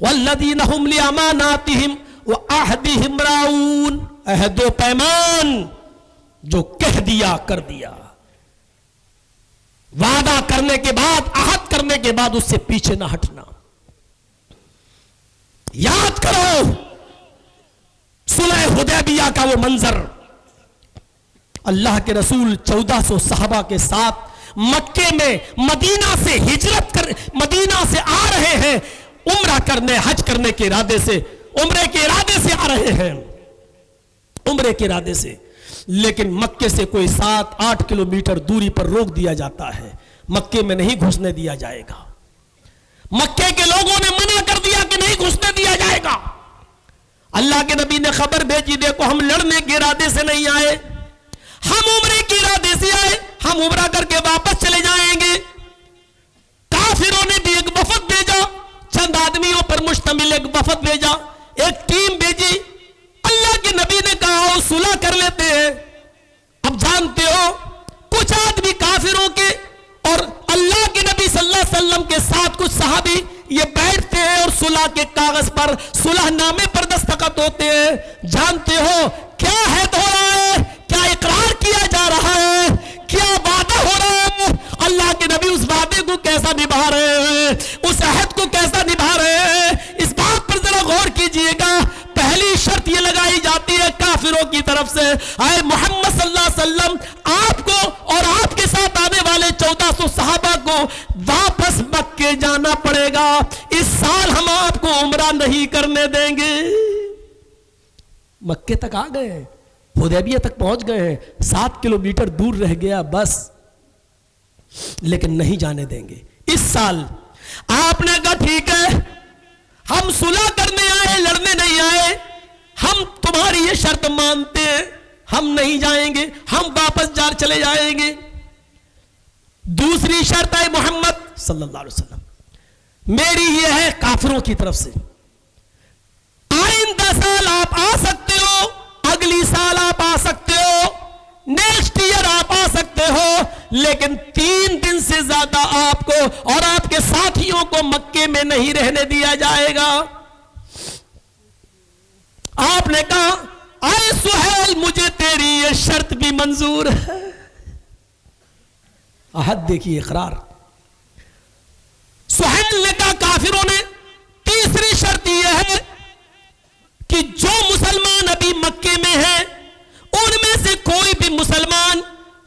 والذین هم لأماناتهم وعہدہم راعون، عہد و پیمان جو کہہ دیا کر دیا، وعدہ کرنے کے بعد، عہد کرنے کے بعد اس سے پیچھے نہ ہٹنا۔ یاد کرو صلح حدیبیہ کا وہ منظر، اللہ کے رسول 1400 صحابہ کے ساتھ مکے میں مدینہ سے ہجرت کر، مدینہ سے آ رہے ہیں عمرہ کرنے، حج کرنے کے ارادے سے، عمرے کے ارادے سے آ رہے ہیں، عمرے کے ارادے سے، لیکن مکے سے کوئی 7-8 کلومیٹر دوری پر روک دیا جاتا ہے، مکے میں نہیں گھسنے دیا جائے گا۔ مکے کے لوگوں نے منع کر دیا کہ نہیں گھسنے دیا جائے گا۔ اللہ کے نبی نے خبر بھیجی، دیکھو ہم لڑنے کے ارادے سے نہیں آئے، ہم عمرے کے ارادے سے آئے، ہم عمرہ کر کے واپس چلے جائیں گے۔ کافروں نے بھی ایک وفد بھیجا، چند آدمیوں پر مشتمل ایک وفد بھیجا، ایک ٹیم بھیجی۔ اللہ کے نبی نے کہا صلح کر لیتے ہیں۔ اب جانتے ہو کچھ آدمی کافروں کے اور اللہ کے نبی صلی اللہ علیہ وسلم کے ساتھ کچھ صحابی یہ بیٹھتے ہیں اور صلح کے کاغذ پر، صلح نامے پر دستخط ہوتے ہیں۔ جانتے ہو کیا عہد ہو رہا ہے، کیا اقرار کیا جا رہا ہے، کیا وعدہ ہو رہا ہے؟ اللہ کے نبی اس وعدے کو کیسا نبھا رہے ہیں، اس عہد کو کیسا نبھا رہے ہیں، اس بات پر ذرا غور کیجئے گا۔ پہلی شرط یہ لگائی جاتی ہے کافروں کی طرف سے، اے محمد صلی اللہ علیہ وسلم، آپ کو اور آپ کے ساتھ آنے والے 1400 صحابہ کو واپس مکے جانا پڑے گا، اس سال ہم آپ کو عمرہ نہیں کرنے دیں گے۔ مکے تک آ گئے ہیں، حدیبیہ تک پہنچ گئے ہیں، 7 کلومیٹر دور رہ گیا بس، لیکن نہیں جانے دیں گے۔ اس سال آپ نے کہا ٹھیک ہے، ہم صلح کرنے آئے، لڑنے نہیں آئے، ہم تمہاری یہ شرط مانتے ہیں، ہم نہیں جائیں گے، ہم واپس چلے جائیں گے۔ دوسری شرط ہے محمد صلی اللہ علیہ وسلم، میری یہ ہے کافروں کی طرف سے، آئندہ سال آپ آ سکتے ہو، اگلی سال آپ آ سکتے ہو، نیکسٹ ایئر آپ آ سکتے ہو، لیکن 3 دن سے زیادہ آپ کو اور آپ کے ساتھیوں کو مکے میں نہیں رہنے دیا جائے گا۔ آپ نے کہا اے سہیل مجھے تیری یہ شرط بھی منظور ہے۔ عہد دیکھیے، اقرار۔ سہیل نے کہا کافروں نے تیسری شرط یہ ہے کہ جو مسلمان ابھی مکے میں ہیں ان میں سے کوئی بھی مسلمان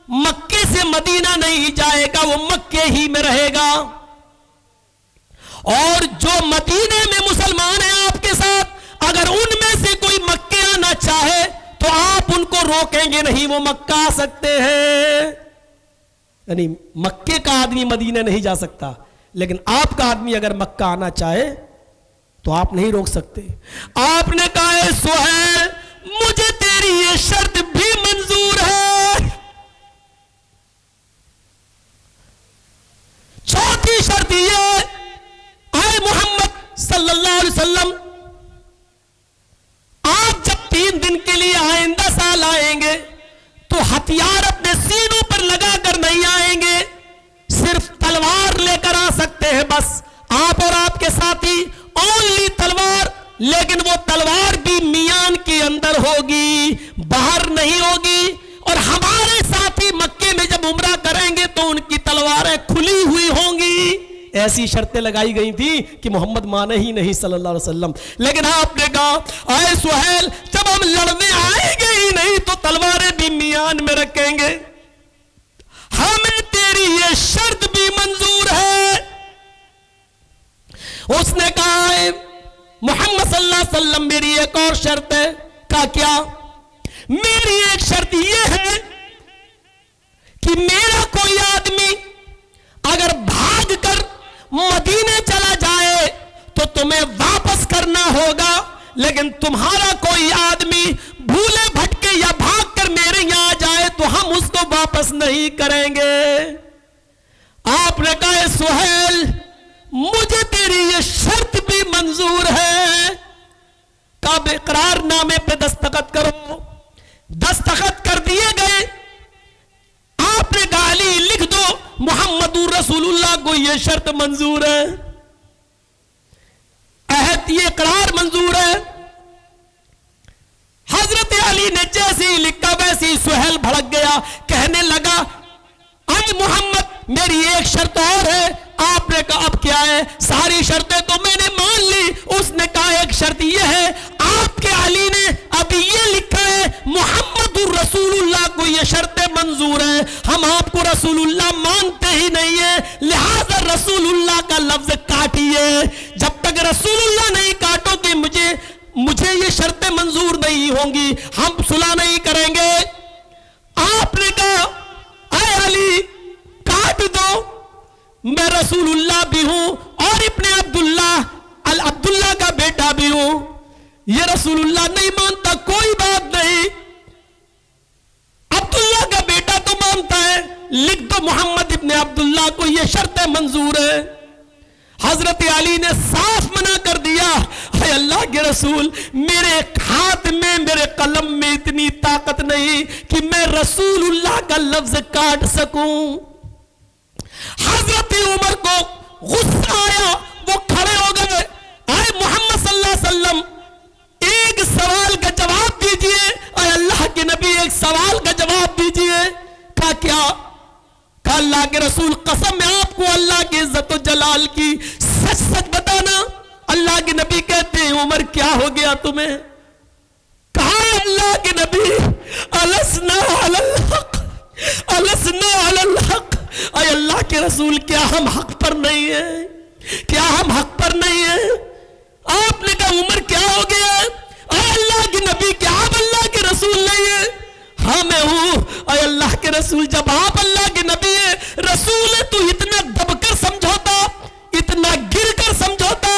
مکے سے مدینہ نہیں جائے گا، وہ مکے ہی میں رہے گا، اور جو مدینے میں مسلمان ہیں آپ کے ساتھ اگر ان میں سے کوئی مکے آنا چاہے تو آپ ان کو روکیں گے نہیں، وہ مکہ آ سکتے ہیں۔ یعنی مکے کا آدمی مدینہ نہیں جا سکتا، لیکن آپ کا آدمی اگر مکہ آنا چاہے تو آپ نہیں روک سکتے۔ آپ نے کہا اے سہیل مجھے تیری یہ شرط بھی منظور ہے۔ چوتھی شرط یہ اے محمد صلی اللہ علیہ وسلم، آپ جب 3 دن کے لیے آئندہ سال آئیں گے تو ہتھیار اپنے سینوں پر لگا کر نہیں آئیں گے، صرف تلوار لے کر آ سکتے ہیں بس، آپ اور آپ کے ساتھی اونلی تلوار، لیکن وہ تلوار بھی میان کے اندر ہوگی، باہر نہیں ہوگی۔ اور ہمارے ساتھی مکے میں جب عمرہ کریں گے تو ان کی تلواریں کھلی ہوئی ہوں گی۔ ایسی شرطیں لگائی گئی تھی کہ محمد مانے ہی نہیں صلی اللہ علیہ وسلم، لیکن آپ نے کہا اے سہیل جب ہم لڑنے آئیں گے ہی نہیں تو تلواریں بھی میان میں رکھیں گے، ہمیں تیری یہ شرط بھی منظور ہے۔ اس نے کہا اے محمد صلی اللہ علیہ وسلم میری ایک اور شرط ہے۔ کہا کیا؟ میری ایک شرط یہ ہے کہ میرا کوئی آدمی اگر بھاگ کر مدینے چلا جائے تو تمہیں واپس کرنا ہوگا، لیکن تمہارا کوئی آدمی بھولے بھٹکے یا بھاگ کر میرے یہاں جائے تو ہم اس کو واپس نہیں کریں گے۔ آپ نے کہا اے سہیل مجھے تیری یہ شرط بھی منظور ہے۔ کعب اقرار نامے پہ دستخط کرو۔ دستخط کر دیے گئے۔ آپ نے کہا علی لکھ دو محمد رسول اللہ کو یہ شرط منظور ہے۔ عہد یہ اقرار منظور ہے. حضرت علی نے جیسے ہی لکھا ویسے ہی سہیل بھڑک گیا, کہنے لگا اے محمد میری ایک شرط اور ہے. آپ نے کہا اب کیا ہے؟ ساری شرطیں تو میں نے مان لی. اس نے کہا ایک شرط یہ ہے, آپ کے علی نے ابھی یہ لکھا ہے محمد رسول اللہ کو یہ شرطیں منظور ہیں, ہم آپ کو رسول اللہ مانتے ہی نہیں ہیں, لہذا رسول اللہ کا لفظ کاٹیے. جب تک رسول اللہ نہیں کاٹو گے مجھے یہ شرطیں منظور نہیں ہوں گی, ہم صلح نہیں کریں گے. آپ نے کہا اے علی کاٹ دو, میں رسول اللہ بھی ہوں اور ابن عبداللہ کا بیٹا بھی ہوں. یہ رسول اللہ نہیں مانتا, کوئی بات نہیں, عبداللہ کا بیٹا تو مانتا ہے, لکھ دو محمد ابن عبداللہ کو یہ شرطیں منظور ہیں. حضرت علی نے صاف منع کر دیا, اے اللہ کے رسول میرے ہاتھ میں میرے قلم میں اتنی طاقت نہیں کہ میں رسول اللہ کا لفظ کاٹ سکوں. حضرت عمر کو غصہ آیا, وہ کھڑے ہو گئے, اے محمد صلی اللہ علیہ وسلم ایک سوال کا جواب دیجئے, اے اللہ کے نبی ایک سوال کا جواب دیجئے. کہا کیا؟ کہا اللہ کے رسول قسم ہے آپ کو اللہ کی عزت و جلال کی, سچ سچ بتانا. اللہ کے نبی کہتے ہیں عمر کیا ہو گیا تمہیں؟ کہا اللہ کے نبی السنا علی الحق, السنا علی الحق. اے اللہ کے رسول کیا ہم حق پر نہیں ہیں؟ کیا ہم حق پر نہیں ہیں؟ آپ نے کہا عمر کیا ہو گیا؟ اے اللہ کے نبی کیا آپ اللہ کے رسول نہیں ہیں؟ ہاں میں ہوں. اے اللہ کے رسول جب آپ اللہ کے نبی ہیں, رسول ہے, تو اتنا دب کر سمجھوتا, اتنا گر کر سمجھوتا,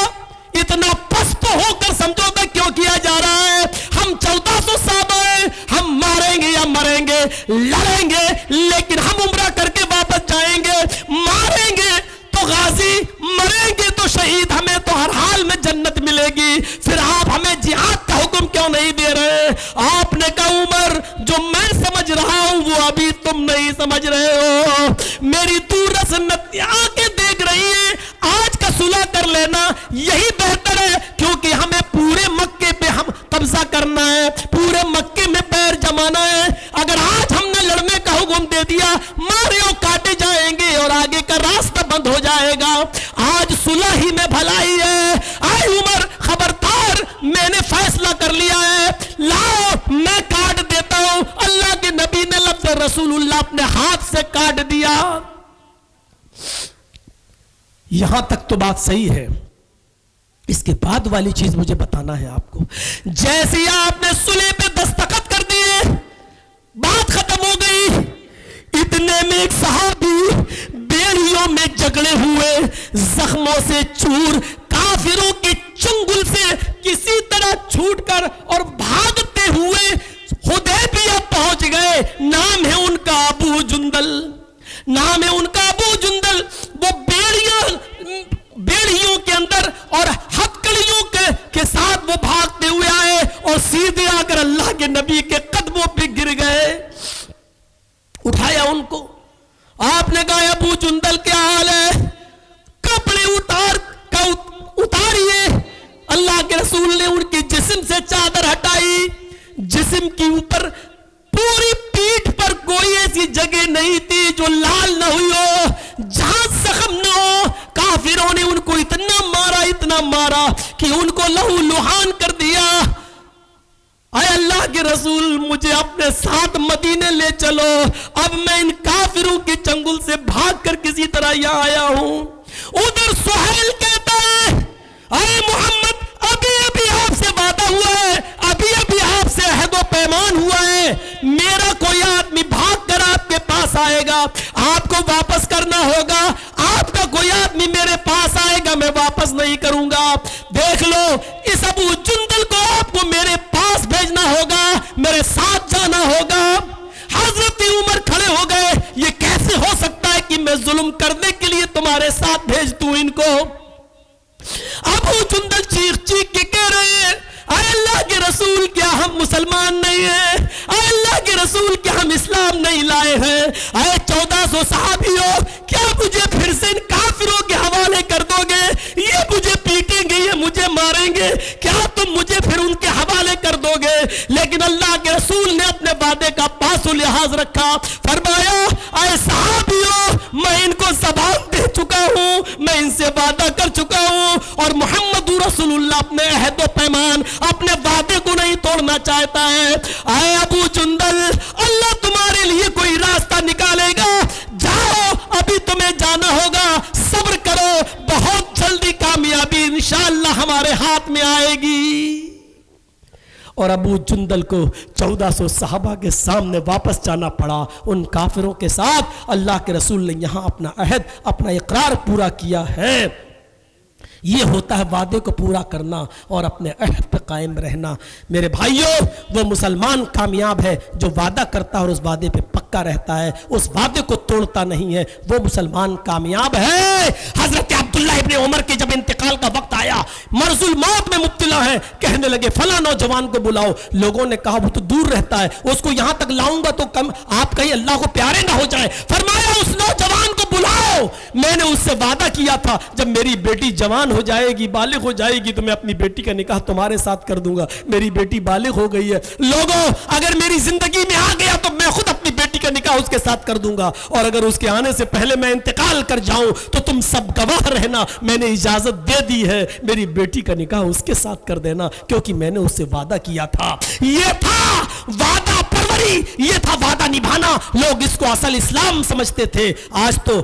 اتنا پست ہو کر سمجھوتا کیوں کیا جا رہا ہے؟ ہم 1400 صحابہ ہیں, ہم ماریں گے یا مریں گے, لڑیں گے, لیکن ہم عمرہ کر کے واپس جائیں گے. ماریں گے تو غازی, مریں گے تو شہید, ہمیں تو ہر حال میں جنت ملے گی. پھر آپ ہمیں جہاد کا حکم کیوں نہیں دے رہے؟ آپ نے کہا عمر جو میں سمجھ رہا ہوں وہ ابھی تم نہیں سمجھ رہے ہو. میری دور رسنت آنکھیں دیکھ رہی ہیں, آج کا صلح کر لینا یہی بہتر ہے, کیونکہ ہمیں پورے مکے پہ ہم قبضہ کرنا ہے, پورے مکے میں پیر جمانا ہے. اگر آج ہم نے لڑنے کا حکم دے دیا, مارے اور کاٹے جائیں گے اور آگے کا راستہ بند ہو جائے گا. آج صلح ہی میں بھلائی ہے. اے عمر خبردار, میں نے فیصلہ کر لیا ہے, لاؤ میں کاٹ دیتا ہوں. اللہ کے نبی نے لفظ رسول اللہ اپنے ہاتھ سے کاٹ دیا. یہاں تک تو بات صحیح ہے. اس کے بعد والی چیز مجھے بتانا ہے آپ کو. جیسے آپ نے صلح پہ دستخط کر دیے, بات ختم ہو گئی. اتنے میں ایک صحابی بیڑیوں میں جگڑے ہوئے, زخموں سے چور, کافروں کے چنگل سے کسی طرح چھوٹ کر اور بھاگتے ہوئے حدیبیہ پہنچ گئے. نام ہے ان کا ابو جندل, نام ہے ان کا ابو جندل. وہ بیڑیوں کے اندر اور ہتکڑیوں کے ساتھ وہ بھاگتے ہوئے آئے اور سیدھے آ کر اللہ کے نبی کے قدموں پہ گر گئے. اٹھایا ان کو, آپ نے کہا ابو جندل کیا حال ہے؟ کپڑے اتاریے. اللہ کے رسول نے ان کے جسم سے چادر ہٹائی. جسم کے اوپر پوری پیٹھ پر کوئی ایسی جگہ نہیں تھی جو لال نہ ہوئی ہو, جہاں زخم نہ ہو. کافروں نے ان کو اتنا مارا کہ ان کو لہو لہان کر دیا. اے اللہ کے رسول مجھے اپنے ساتھ مدینے لے چلو, اب میں ان کافروں کے چنگل سے بھاگ کر کسی طرح یہاں آیا ہوں. ادھر سہیل کہتا ہے اے محمد ابھی ابھی آپ سے وعدہ ہوا ہے, ابھی ابھی آپ سے عہد و پیمان ہوا ہے, میرا کوئی آدمی بھاگ کر آپ کے پاس آئے گا, آپ کو واپس کرنا ہوگا. آپ کا کوئی آدمی میرے پاس آئے گا, میں واپس نہیں کروں گا. دیکھ لو اس ابو جندل کو آپ کو میرے پاس بھیجنا ہوگا, میرے ساتھ جانا ہوگا. حضرت عمر کھڑے ہو گئے, یہ کیسے ہو سکتا ہے کہ میں ظلم کرنے کے لیے تمہارے ساتھ بھیج دوں ان کو؟ ابو جندل چیخ چیخ کے کہہ رہے ہیں اے اللہ کے رسول کیا ہم مسلمان نہیں ہیں؟ اے اللہ کے رسول کیا ہم اسلام نہیں لائے ہیں؟ اے 1400 صحابیوں کیا مجھے پھر سے ان کافروں کے حوالے کر دو گے؟ یہ مجھے پیٹیں گے, یہ مجھے ماریں گے کیا تم مجھے پھر ان کے حوالے کر دو گے؟ لیکن اللہ کے رسول نے اپنے وعدے کا پاس و لحاظ رکھا، فرمایا اے صحابیوں میں ان کو زبان دے چکا ہوں، میں ان سے وعدہ کر چکا ہوں، اور محمد رسول اللہ اپنے عہد و پیمان اپنے وعدے کو نہیں توڑنا چاہتا ہے۔ اے ابو جندل، اللہ تمہارے لیے کوئی راستہ نکالے گا، جاؤ ابھی تمہیں جانا ہوگا، صبر کرو، بہت جلدی کامیابی انشاءاللہ ہمارے ہاتھ میں آئے گی۔ اور ابو جندل کو 1400 صحابہ کے سامنے واپس جانا پڑا ان کافروں کے ساتھ۔ اللہ کے رسول نے یہاں اپنا عہد، اپنا اقرار پورا کیا ہے۔ یہ ہوتا ہے وعدے کو پورا کرنا اور اپنے عہد پہ قائم رہنا۔ میرے بھائیوں، وہ مسلمان کامیاب ہے جو وعدہ کرتا ہے اور اس وعدے پہ پکا رہتا ہے، اس وعدے کو توڑتا نہیں ہے، وہ مسلمان کامیاب ہے۔ حضرت عبداللہ ابن عمر کے جب انتقال کا وقت آیا، مرض الموت میں مبتلا ہے، کہنے لگے فلاں نوجوان کو بلاؤ۔ لوگوں نے کہا وہ تو دور رہتا ہے، اس کو یہاں تک لاؤں گا تو کم آپ کہیں اللہ کو پیارے نہ ہو جائے۔ فرمایا اس نوجوان کو بلاؤ، میں نے اس سے وعدہ کیا تھا جب میری بیٹی جوان ہو جائے گی، بالغ ہو جائے گی تو میں اپنی بیٹی کا نکاح تمہارے ساتھ کر دوں گا۔ میری بیٹی بالغ ہو گئی ہے، لوگوں اگر میری زندگی میں آ گیا تو میں خود اپنی بیٹی کا نکاح اس کے ساتھ کر دوں گا، اور اگر اس کے آنے سے پہلے میں انتقال کر جاؤں تو تم سب گواہ رہنا، میں نے اجازت دے دی ہے، میری بیٹی کا نکاح اس کے ساتھ کر دینا، کیونکہ میں نے اس سے وعدہ کیا تھا۔ یہ تھا وعدہ پروری، یہ تھا وعدہ نبھانا۔ لوگ اس کو اصل اسلام سمجھتے تھے۔ آج تو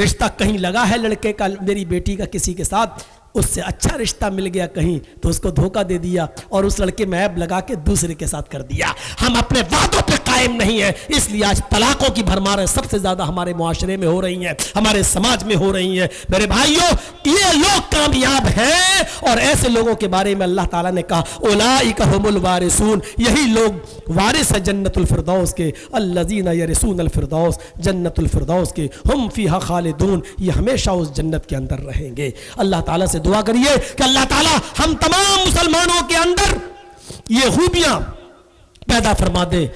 رشتہ کہیں لگا ہے لڑکے کا، میری بیٹی کا کسی کے ساتھ، اس سے اچھا رشتہ مل گیا کہیں تو اس کو دھوکہ دے دیا اور اس لڑکے میں عیب لگا کے دوسرے کے ساتھ کر دیا۔ ہم اپنے وعدوں پہ قائم نہیں ہیں، اس لیے آج طلاقوں کی بھرماریں سب سے زیادہ ہمارے معاشرے میں ہو رہی ہیں، ہمارے سماج میں ہو رہی ہیں۔ میرے بھائیوں، یہ لوگ کامیاب ہیں، اور ایسے لوگوں کے بارے میں اللہ تعالیٰ نے کہا اولئک هم الوارثون، یہی لوگ وارث ہیں جنت الفردوس کے، الذین یرثون الفردوس، جنت الفردوس کے، ہم فیہا خالدون، یہ ہمیشہ اس جنت کے اندر رہیں گے۔ اللہ تعالیٰ سے دعا کریے کہ اللہ تعالیٰ ہم تمام مسلمانوں کے اندر یہ خوبیاں پیدا فرما دے۔